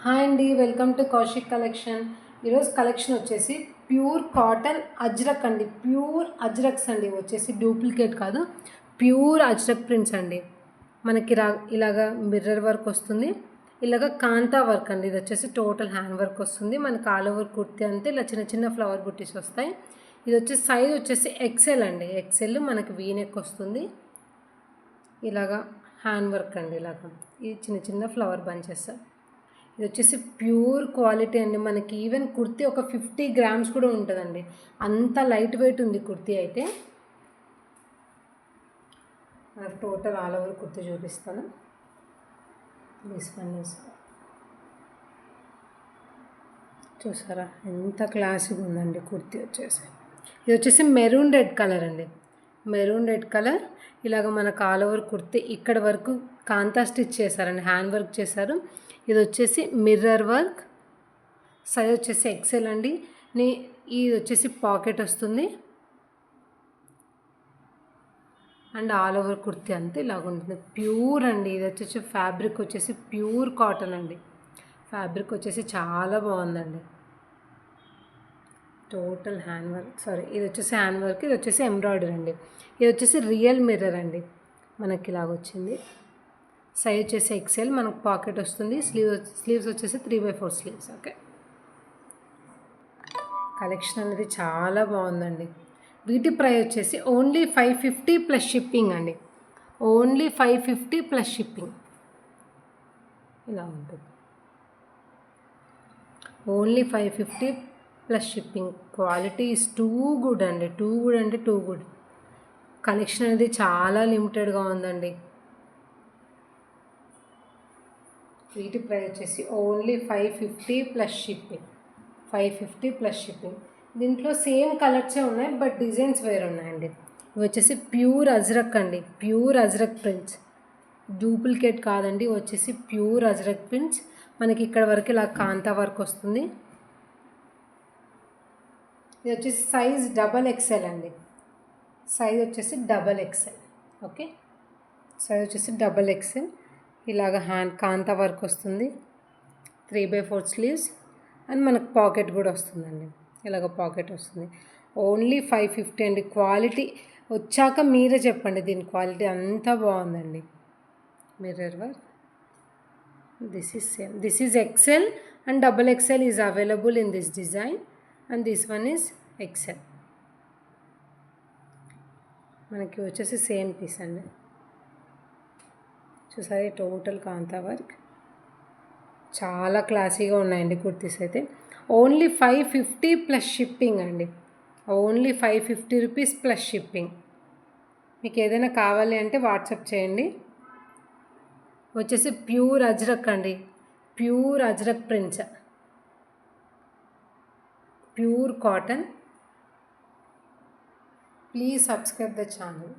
Hi అండి, welcome to Kaushik collection. ఈరోజు collection వచ్చేసి ప్యూర్ కాటన్ అజ్రక్ అండి. ప్యూర్ అజ్రక్స్ అండి, వచ్చేసి డూప్లికేట్ కాదు, ప్యూర్ అజ్రక్ ప్రింట్స్ అండి. మనకి ఇలాగా మిర్రర్ వర్క్ వస్తుంది, ఇలాగ కాంతా వర్క్ అండి. ఇది వచ్చేసి టోటల్ హ్యాండ్ వర్క్ వస్తుంది. మనకి ఆల్ ఓవర్ కుర్తీ అంతే ఇలా చిన్న చిన్న ఫ్లవర్ బుట్టీస్ వస్తాయి. ఇది వచ్చేసి సైజ్ వచ్చేసి ఎక్సెల్ అండి. ఎక్సెల్ మనకి వీనెక్ వస్తుంది. ఇలాగా హ్యాండ్ వర్క్ అండి. ఇలాగా ఈ చిన్న చిన్న ఫ్లవర్ బంచెస్. ఇది వచ్చేసి ప్యూర్ క్వాలిటీ అండి. మనకి ఈవెన్ కుర్తీ ఒక 50 గ్రామ్స్ కూడా ఉంటుందండి, అంత లైట్ వెయిట్ ఉంది కుర్తీ అయితే. నాకు టోటల్ ఆల్ ఓవర్ కుర్తీ చూపిస్తాను. చూసారా ఎంత క్లాసిక్ ఉందండి కుర్తీ వచ్చేసి. ఇది వచ్చేసి మెరూన్ రెడ్ కలర్ అండి. మెరూన్ రెడ్ కలర్ ఇలాగ మనకు ఆల్ ఓవర్ కుర్తీ ఇక్కడ వరకు కాంతా స్టిచ్ చేశారండి, హ్యాండ్ వర్క్ చేశారు. ఇది వచ్చేసి మిర్రర్ వర్క్, సైజ్ వచ్చేసి ఎక్సెల్ అండి. ఇది వచ్చేసి పాకెట్ వస్తుంది అండ్ ఆల్ ఓవర్ కుర్తీ అంతే ఇలాగ ఉంటుంది. ప్యూర్ అండి. ఇది వచ్చేసి ఫ్యాబ్రిక్ వచ్చేసి ప్యూర్ కాటన్ అండి. ఫ్యాబ్రిక్ వచ్చేసి చాలా బాగుందండి. టోటల్ హ్యాండ్ వర్క్, ఇది వచ్చేసి హ్యాండ్ వర్క్, ఇది వచ్చేసి ఎంబ్రాయిడరీ అండి. ఇది వచ్చేసి రియల్ మిర్రర్ అండి. మనకి ఇలాగ వచ్చింది. సైజ్ వచ్చేసి ఎక్సెల్, మనకు పాకెట్ వస్తుంది. స్లీవ్స్ వచ్చేసి 3/4 స్లీవ్స్. ఓకే, కలెక్షన్ అనేది చాలా బాగుందండి. వీటి ప్రైస్ వచ్చేసి ఓన్లీ 550 ప్లస్ షిప్పింగ్ అండి. ఓన్లీ 550 ప్లస్ షిప్పింగ్ ఇలా ఉంటుంది. Only 550 plus shipping. Quality is too good అండి. టూ గుడ్ అంటే టూ గుడ్. కలెక్షన్ అనేది చాలా లిమిటెడ్గా ఉందండి. వీటి ప్రైస్ వచ్చేసి only 550 plus shipping. 550 plus shipping. దీంట్లో సేమ్ కలర్సే ఉన్నాయి, బట్ డిజైన్స్ వేరు ఉన్నాయండి. ఇవి వచ్చేసి ప్యూర్ అజ్రక్ అండి. ప్యూర్ అజ్రక్ ప్రింట్స్, డూప్లికేట్ కాదండి. వచ్చేసి ప్యూర్ అజ్రక్ ప్రింట్స్. మనకి ఇక్కడ వరకు ఇలా కాంతా వర్క్ వస్తుంది. ఇది వచ్చేసి సైజ్ XXL అండి. సైజ్ వచ్చేసి XXL. ఓకే, సైజ్ వచ్చేసి XXL. ఇలాగ హ్యాండ్ కాంతా వర్క్ వస్తుంది. 3/4 స్లీవ్స్ అండ్ మనకు పాకెట్ కూడా వస్తుందండి. ఇలాగ పాకెట్ వస్తుంది. ఓన్లీ 550 అండి. క్వాలిటీ వచ్చాక మీరే చెప్పండి, దీని క్వాలిటీ అంతా బాగుందండి. Mirror work. This is same. This is XL and XXL is available in this design and this one is XL. మనకి వచ్చేసి సేమ్ పీస్ అండి. చూసారా టోటల్ కాంతా వర్క్. చాలా క్లాసీగా ఉన్నాయండి కుర్తీస్ అయితే. ఓన్లీ 550 ప్లస్ షిప్పింగ్ అండి. Only 550 rupees plus shipping. మీకు ఏదైనా కావాలి అంటే వాట్సాప్ చేయండి. వచ్చేసి ప్యూర్ అజ్రక్ అండి. Pure ajrak prints, pure cotton. Please subscribe the channel.